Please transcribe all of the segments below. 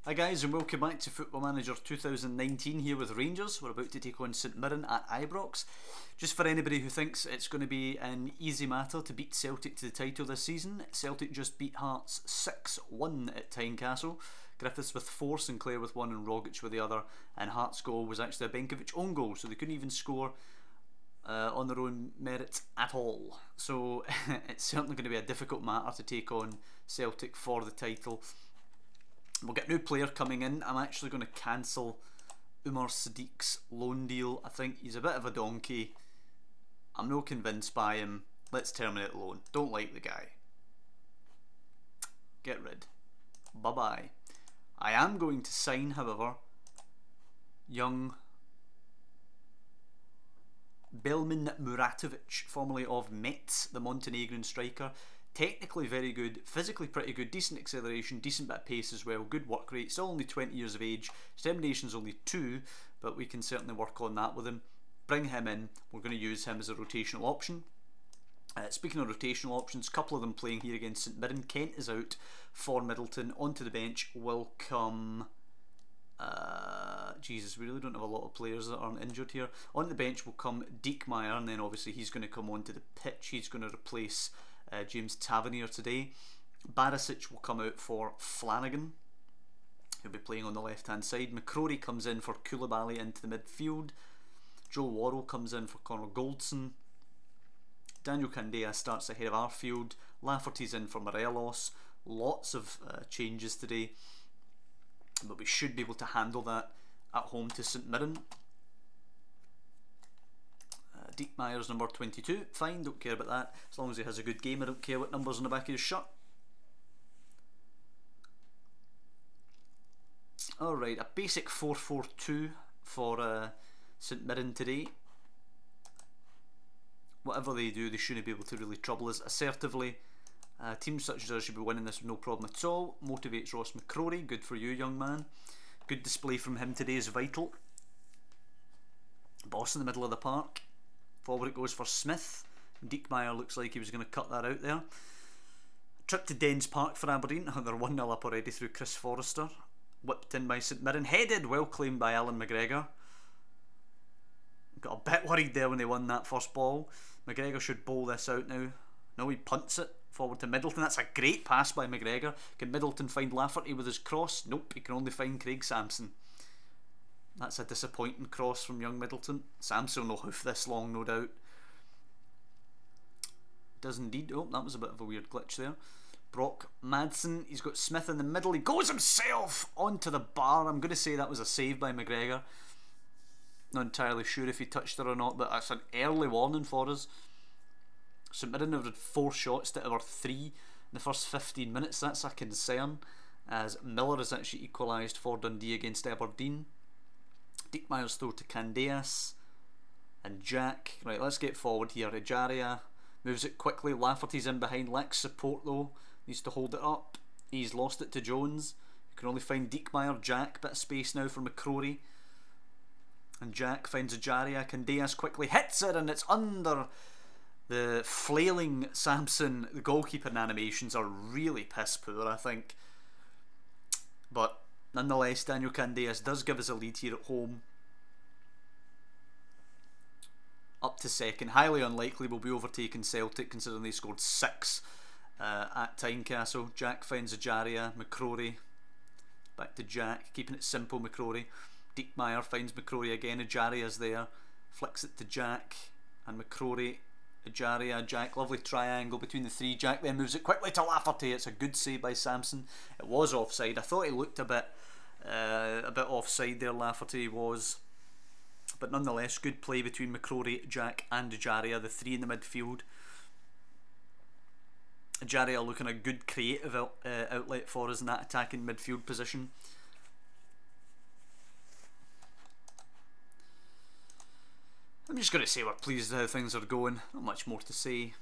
Hi guys, and welcome back to Football Manager 2019 here with Rangers. We're about to take on St Mirren at Ibrox. Just for anybody who thinks it's going to be an easy matter to beat Celtic to the title this season, Celtic just beat Hearts 6-1 at Tynecastle. Griffiths with 4, Sinclair with 1 and Rogic with the other, and Hearts' goal was actually a Benkovic own goal, so they couldn't even score on their own merit at all. So it's certainly going to be a difficult matter to take on Celtic for the title. We'll get a new player coming in. I'm actually going to cancel Umar Sadiq's loan deal. I think he's a bit of a donkey. I'm not convinced by him. Let's terminate loan. Don't like the guy. Get rid. Bye bye. I am going to sign, however, young Belmin Muratovic, formerly of Metz, the Montenegrin striker. Technically very good, physically pretty good, decent acceleration, decent bit of pace as well, good work rate, still only 20 years of age, determination's only 2, but we can certainly work on that with him. Bring him in, we're going to use him as a rotational option. Speaking of rotational options, a couple of them playing here against St Mirren. Kent is out for Middleton. Onto the bench will come... Jesus, we really don't have a lot of players that aren't injured here. On the bench will come Diekmeyer, and then obviously he's going to come onto the pitch. He's going to replace James Tavernier today. Barisic will come out for Flanagan. He'll be playing on the left hand side. McCrory comes in for Koulibaly into the midfield. Joe Worrell comes in for Connor Goldson. Daniel Candea starts ahead of Arfield. Lafferty's in for Morelos. Lots of changes today, but we should be able to handle that at home to St Mirren. Diekmeyer's number 22, fine, don't care about that. As long as he has a good game, I don't care what number's on the back of his shirt. Alright, a basic 4-4-2 for St Mirren today. Whatever they do, they shouldn't be able to really trouble us assertively. Teams such as us should be winning this with no problem at all. Motivates Ross McCrory, good for you, young man. Good display from him today is vital. Boss in the middle of the park. Forward it goes for Smith. Diekmeyer looks like he was going to cut that out there. Trip to Dens Park for Aberdeen. They're 1-0 up already through Chris Forrester. Whipped in by St Mirren. Headed, well claimed by Alan McGregor. Got a bit worried there when they won that first ball. McGregor should bowl this out now. No, he punts it forward to Middleton. That's a great pass by McGregor. Can Middleton find Lafferty with his cross? Nope, he can only find Craig Sampson. That's a disappointing cross from young Middleton. Sampson will hoof this long, no doubt. Does indeed. Oh, that was a bit of a weird glitch there. Brock Madsen, he's got Smith in the middle. He goes himself onto the bar. I'm going to say that was a save by McGregor. Not entirely sure if he touched her or not, but that's an early warning for us. St Mirren have had 4 shots to our 3 in the first 15 minutes. That's a concern, as Miller has actually equalised for Dundee against Aberdeen. Diekmeyer's throw to Candeas and Jack. Right, let's get forward here. Ejaria moves it quickly. Lafferty's in behind. Lacks support though. Needs to hold it up. He's lost it to Jones. You can only find Diekmeyer. Jack, bit of space now for McCrory. And Jack finds Ejaria. Candeas quickly hits it, and it's under the flailing Sampson. The goalkeeper animations are really piss poor, I think. But nonetheless, Daniel Candeas does give us a lead here at home. Up to second. Highly unlikely we'll be overtaking Celtic, considering they scored 6 at Tynecastle. Jack finds Ejaria. McCrory. Back to Jack. Keeping it simple, McCrory. Diekmeyer finds McCrory again. Ejaria's there. Flicks it to Jack. And McCrory. Ejaria, Jack. Lovely triangle between the 3. Jack then moves it quickly to Lafferty. It's a good save by Sampson. It was offside. I thought he looked a bit offside there, Lafferty was. But nonetheless, good play between McCrory, Jack and Ejaria, the 3 in the midfield. Ejaria looking a good creative outlet for us in that attacking midfield position. I'm just going to say we're pleased with how things are going. Not much more to say.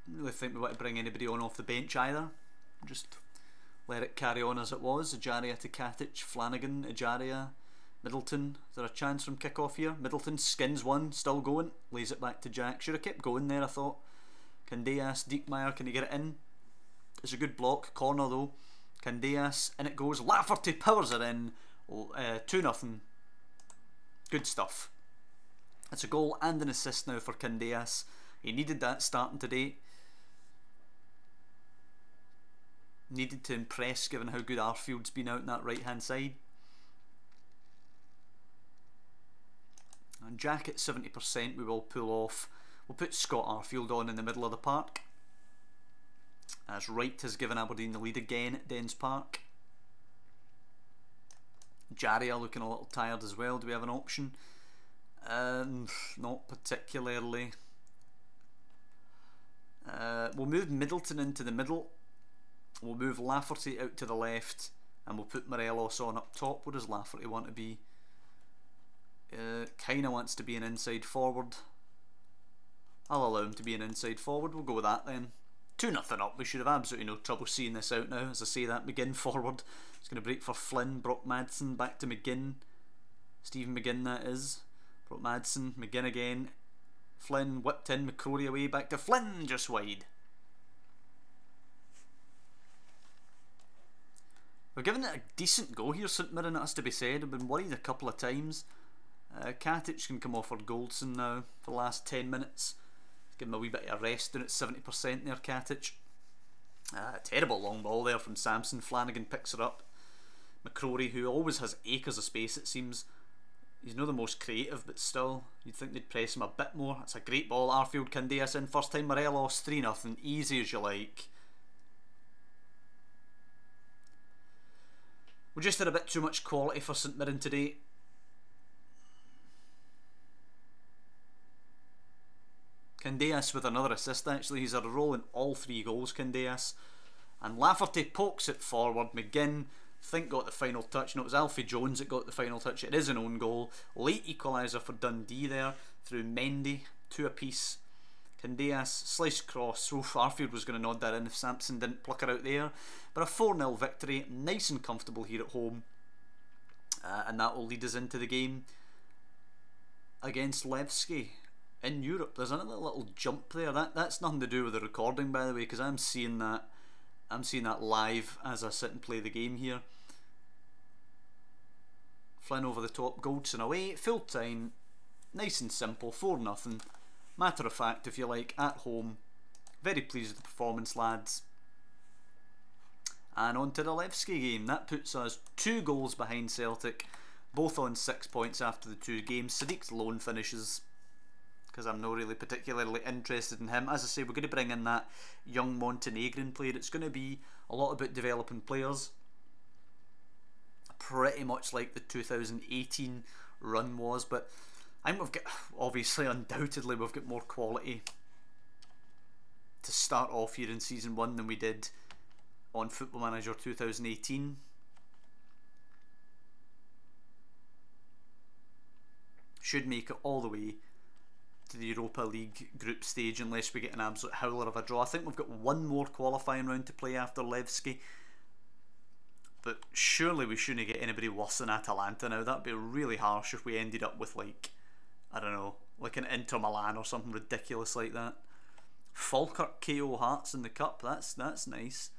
I don't really think we want to bring anybody on off the bench either. Just let it carry on as it was. Ejaria to Katic, Flanagan, Ejaria, Middleton. Is there a chance from kick-off here? Middleton skins one, still going. Lays it back to Jack. Should have kept going there, I thought. Candeas, Diekmeyer, can he get it in? It's a good block. Corner though. Candeas, and it goes. Lafferty powers it in. 2-0. Good stuff. It's a goal and an assist now for Candeas. He needed that starting today. Needed to impress given how good Arfield's been out on that right hand side. And Jack at 70% we will pull off. We'll put Scott Arfield on in the middle of the park, as Wright has given Aberdeen the lead again at Dens Park. Jaria looking a little tired as well. Do we have an option? Not particularly. We'll move Middleton into the middle. We'll move Lafferty out to the left, and we'll put Morelos on up top. Where does Lafferty want to be? Kinda wants to be an inside forward. I'll allow him to be an inside forward. We'll go with that then. 2-0 up. We should have absolutely no trouble seeing this out now. As I say that, McGinn forward. It's going to break for Flynn. Brock Madsen back to McGinn. Stephen McGinn, that is. Brock Madsen. McGinn again. Flynn whipped in. McCrory away. Back to Flynn. Just wide. We're giving it a decent go here, St Mirren, it has to be said. I've been worried a couple of times. Katic can come off for Goldson now for the last 10 minutes. Give him a wee bit of a rest down at 70% there, Katic. Terrible long ball there from Samson. Flanagan picks it up. McCrory, who always has acres of space it seems. He's not the most creative, but still, you'd think they'd press him a bit more. That's a great ball. Arfield Candeas in. First time Morelos, 3-0. Easy as you like. We just had a bit too much quality for St Mirren today. Candeas with another assist actually. He's had a role in all 3 goals, Candeas. And Lafferty pokes it forward. McGinn, think got the final touch. No, it was Alfie Jones that got the final touch. It is an own goal. Late equaliser for Dundee there through Mendy. 2 apiece. Candeas, slice cross. Oof, Arfield was going to nod that in if Sampson didn't pluck her out there. But a 4-0 victory. Nice and comfortable here at home. And that will lead us into the game against Levski in Europe. There's another little jump there. That's nothing to do with the recording, by the way, because I'm seeing that live as I sit and play the game here. Flynn over the top, Goldson away, full time, nice and simple, 4-0. Matter of fact, if you like, at home. Very pleased with the performance, lads. And on to the Levski game. That puts us 2 goals behind Celtic, both on 6 points after the 2 games. Sadiq's loan finishes, because I'm not really particularly interested in him. As I say, we're going to bring in that young Montenegrin player. It's going to be a lot about developing players, pretty much like the 2018 run was, but I think we've got, obviously, undoubtedly, we've got more quality to start off here in Season 1 than we did on Football Manager 2018. Should make it all the way to the Europa League group stage unless we get an absolute howler of a draw. I think we've got 1 more qualifying round to play after Levski, but surely we shouldn't get anybody worse than Atalanta now. That'd be really harsh if we ended up with, like, I don't know, like an Inter Milan or something ridiculous like that. Falkirk KO Hearts in the cup. That's nice.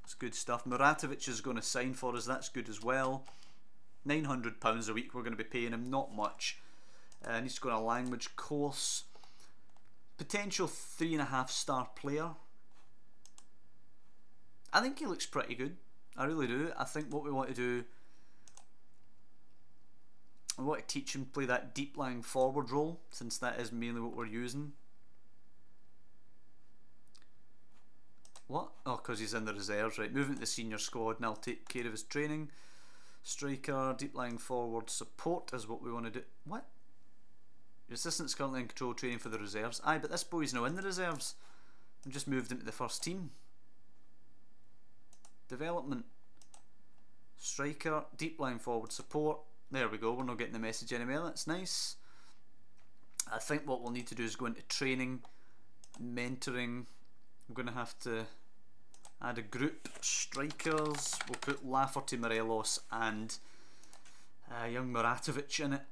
That's good stuff. Muratovic is going to sign for us. That's good as well. £900 a week we're going to be paying him. Not much. Needs to go on a language course. Potential 3.5-star player. I think he looks pretty good. I really do. I think what we want to do, I want to teach him to play that deep lying forward role, since that is mainly what we're using. What? Oh, because he's in the reserves, right. Move him to the senior squad and I'll take care of his training. Striker, deep lying forward support is what we want to do. What? Your assistant's currently in control training for the reserves. Aye, but this boy's now in the reserves. I've just moved him to the first team. Development. Striker, deep line forward support. There we go, we're not getting the message anymore. That's nice. I think what we'll need to do is go into training, mentoring. I'm going to have to add a group. Strikers, we'll put Lafferty, Morelos and young Muratovic in it.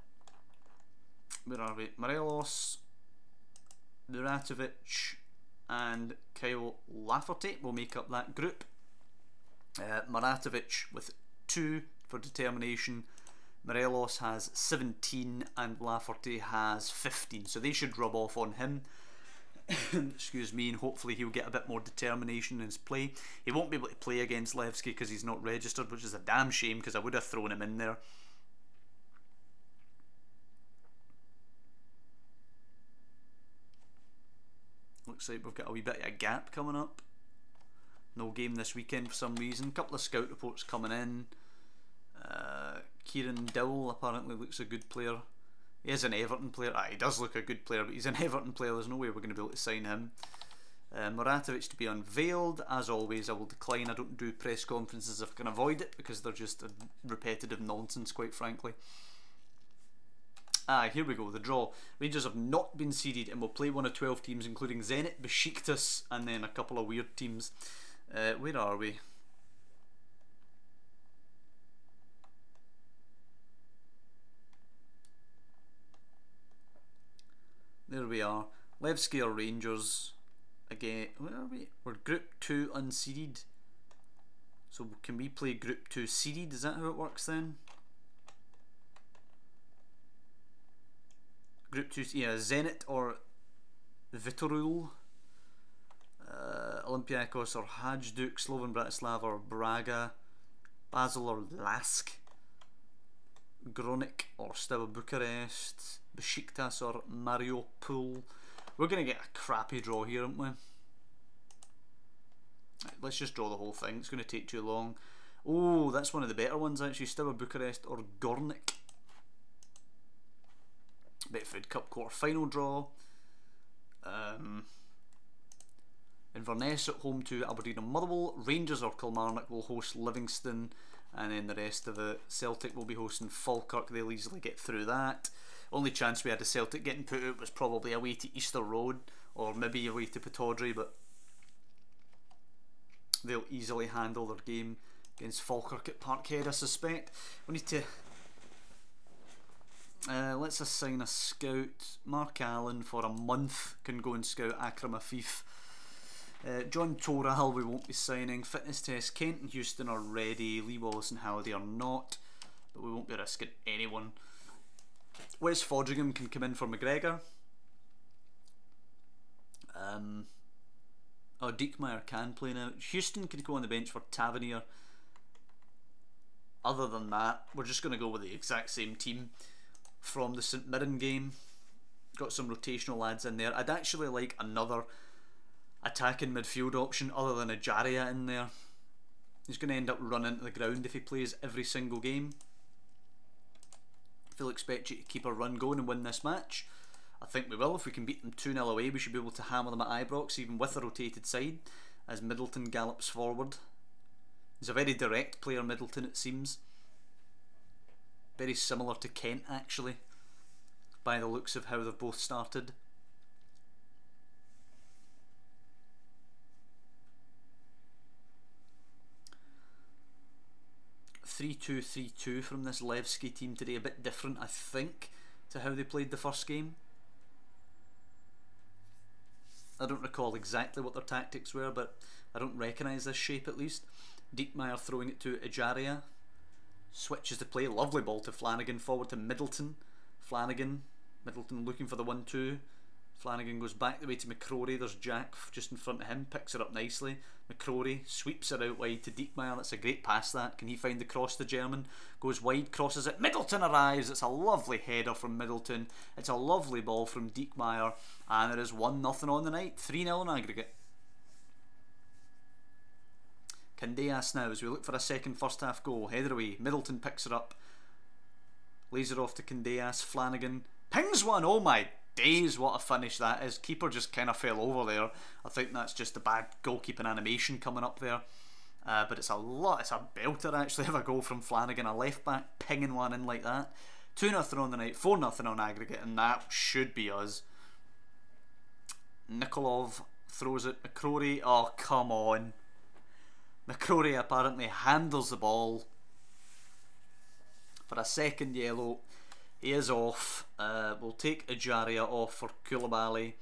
Where are we? Morelos, Muratovic and Kyle Lafferty will make up that group. Maratovic with 2 for determination. Morelos has 17 and Lafferty has 15, so they should rub off on him. Excuse me, and hopefully he'll get a bit more determination in his play. He won't be able to play against Levski because he's not registered, which is a damn shame because I would have thrown him in there. Looks like we've got a wee bit of a gap coming up. No game this weekend for some reason. A couple of scout reports coming in. Kieran Dowell apparently looks a good player. He is an Everton player. He does look a good player, but he's an Everton player. There's no way we're going to be able to sign him. Maratovic to be unveiled. As always, I will decline. I don't do press conferences if I can avoid it because they're just a repetitive nonsense, quite frankly. Here we go, the draw. Rangers have not been seeded and will play one of 12 teams, including Zenit, Besiktas, and then a couple of weird teams. Where are we? There we are. Levski or Rangers. Again, where are we? We're Group 2 unseeded. So can we play Group 2 seeded? Is that how it works then? Group 2, yeah, Zenit or Vitorul. Olympiacos or Hajduk. Slovan Bratislava or Braga. Basel or Lask. Gronik or Steaua Bucharest. Besiktas or Mariupol. We're going to get a crappy draw here, aren't we? Right, let's just draw the whole thing. It's going to take too long. Oh, that's one of the better ones actually. Steaua Bucharest or Gornik. Betfred Cup quarter final draw. Inverness at home to Aberdeen and Motherwell. Rangers or Kilmarnock will host Livingston, and then the rest of it. Celtic will be hosting Falkirk. They'll easily get through that. Only chance we had of Celtic getting put out was probably away to Easter Road or maybe away to Pittodrie, but they'll easily handle their game against Falkirk at Parkhead, I suspect. We need to let's assign a scout. Mark Allen for a month can go and scout Akram Afif. John Torahal we won't be signing. Fitness test, Kent and Houston are ready. Lee Wallace and Halliday are not, but we won't be risking anyone. Wes Fodringham can come in for McGregor. Diekmeyer can play now. Houston can go on the bench for Tavernier. Other than that, we're just going to go with the exact same team from the St Mirren game. Got some rotational lads in there. I'd actually like another attacking midfield option other than Ajaria in there. He's going to end up running into the ground if he plays every single game. I'll expect you to keep a run going and win this match. I think we will. If we can beat them 2-0 away, we should be able to hammer them at Ibrox, even with a rotated side, as Middleton gallops forward. He's a very direct player, Middleton, it seems. Very similar to Kent, actually, by the looks of how they've both started. (3-2-3-2) from this Levski team today. A bit different, I think, to how they played the first game. I don't recall exactly what their tactics were, but I don't recognise this shape at least. Diekmeyer throwing it to Ajaria. Switches the play. Lovely ball to Flanagan. Forward to Middleton. Middleton looking for the 1-2. Flanagan goes back the way to McCrory. There's Jack just in front of him. Picks it up nicely. McCrory sweeps it out wide to Diekmeyer. That's a great pass, that. Can he find the cross to German? Goes wide, crosses it. Middleton arrives. It's a lovely header from Middleton. It's a lovely ball from Diekmeyer. And there is 1-0 on the night. 3-0 in aggregate. Candeas now as we look for a second first half goal. Header away. Middleton picks it up. Lays it off to Candeas. Flanagan pings one. Oh my days, what a finish that is. Keeper just kind of fell over there. I think that's just a bad goalkeeping animation coming up there. But it's a belter actually of a goal from Flanagan. A left back pinging one in like that. 2-0 on the night, 4-0 on aggregate, and that should be us. Nikolov throws it. McCrory, oh come on. McCrory apparently handles the ball for a second yellow. He is off. We'll take Ajaria off for Koulibaly.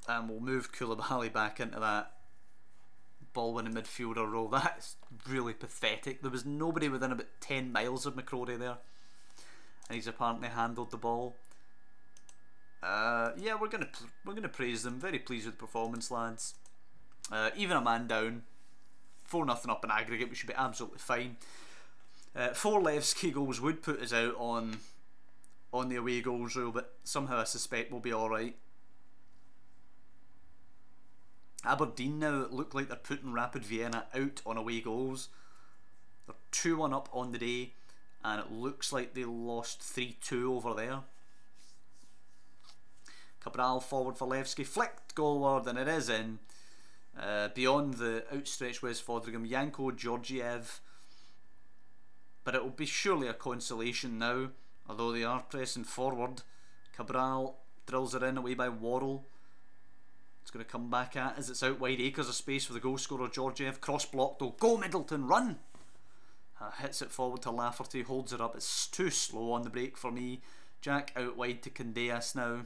And we'll move Koulibaly back into that ball winning midfielder role. That's really pathetic. There was nobody within about 10 miles of McCrory there, and he's apparently handled the ball. Yeah, we're gonna praise them. Very pleased with the performance, lads. Even a man down, 4-0 up in aggregate, we should be absolutely fine. 4 Levski goals would put us out on the away goals rule, but somehow I suspect we'll be alright. Aberdeen now look like they're putting Rapid Vienna out on away goals. They're 2-1 up on the day, and it looks like they lost 3-2 over there. Cabral forward for Levski, flicked goalward, and it is in. Beyond the outstretched West Fodringham, Janko Georgiev. But it will be surely a consolation now, although they are pressing forward. Cabral drills it in, away by Worrell. It's going to come back at as it's out wide, acres of space for the goal scorer Georgiev. Cross blocked though. Go Middleton, run! Hits it forward to Lafferty, holds it up. It's too slow on the break for me. Jack out wide to Candeas now.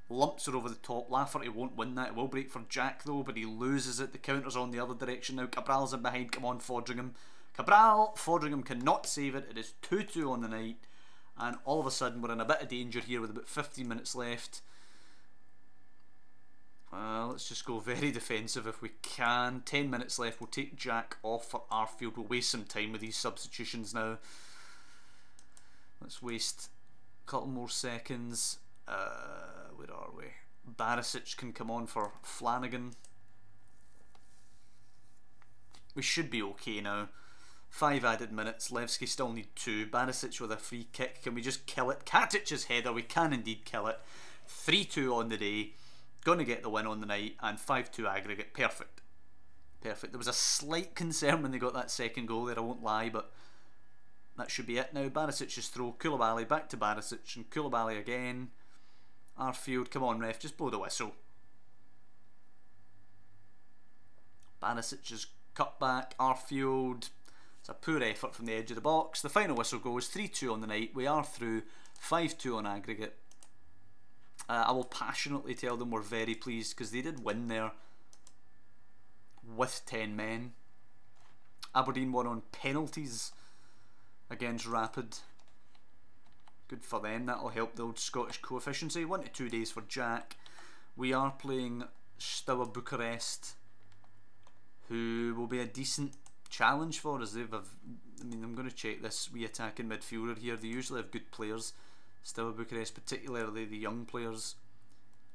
Lumps her over the top. Lafferty won't win that. It will break for Jack though, but he loses it. The counter's on the other direction now. Cabral's in behind. Come on, Fodringham. Cabral, Fodringham cannot save it. It is 2-2 on the night, and all of a sudden we're in a bit of danger here with about 15 minutes left. Let's just go very defensive if we can. 10 minutes left. We'll take Jack off for Arfield. We'll waste some time with these substitutions now. Let's waste a couple more seconds. Where are we? Barisic can come on for Flanagan. We should be okay now. 5 added minutes. Levski still need 2. Barisic with a free kick. Can we just kill it? Katic's header. We can indeed kill it. 3-2 on the day. Going to get the win on the night, and 5-2 aggregate. Perfect. Perfect. There was a slight concern when they got that second goal there, I won't lie, but that should be it now. Barisic's throw. Koulibaly back to Barisic, and Koulibaly again. Arfield, come on ref, just blow the whistle. Barisic's cut back. Arfield. It's a poor effort from the edge of the box. The final whistle goes. 3-2 on the night. We are through. 5-2 on aggregate. I will passionately tell them we're very pleased because they did win there with 10 men. Aberdeen won on penalties against Rapid. Good for them. That'll help the old Scottish coefficiency. 1 to 2 days for Jack. We are playing Steaua Bucharest, who will be a decent challenge for us. I mean, I'm going to check this wee attacking midfielder here. They usually have good players. Steaua Bucharest, particularly the young players.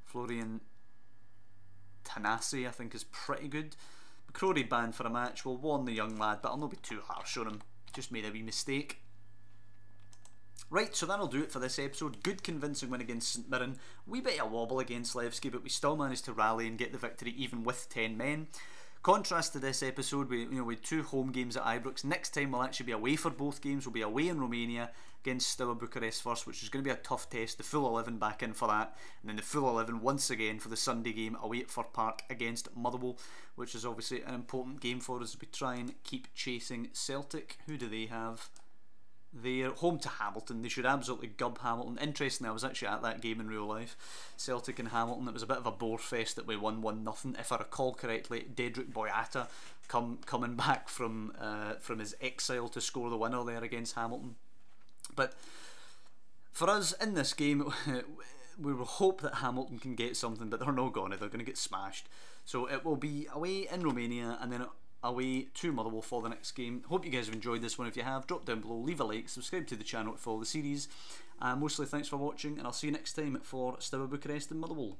Florian Tanasi, I think, is pretty good. McCrory banned for a match. We'll warn the young lad, but I'll not be too harsh on him. Just made a wee mistake. Right, so that'll do it for this episode. Good convincing win against St Mirren. Wee bit of a wobble against Levski, but we still managed to rally and get the victory even with 10 men. Contrast to this episode, we had 2 home games at Ibrox. Next time we'll actually be away for both games. We'll be away in Romania against Steaua Bucharest first, which is going to be a tough test. The full 11 back in for that, and then the full 11 once again for the Sunday game away at Fir Park against Motherwell, which is obviously an important game for us as we try and keep chasing Celtic. Who do they have? They're home to Hamilton. They should absolutely gub Hamilton. Interestingly, I was actually at that game in real life. Celtic and Hamilton. It was a bit of a bore fest that we won 1-0. If I recall correctly, Dedrick Boyata coming back from his exile to score the winner there against Hamilton. But for us in this game, we will hope that Hamilton can get something, but they're not going to. They're going to get smashed. So it will be away in Romania and then away to Motherwell for the next game. Hope you guys have enjoyed this one. If you have, drop down below, leave a like, subscribe to the channel to follow the series, and mostly thanks for watching, and I'll see you next time for Steaua Bucharest and Motherwell.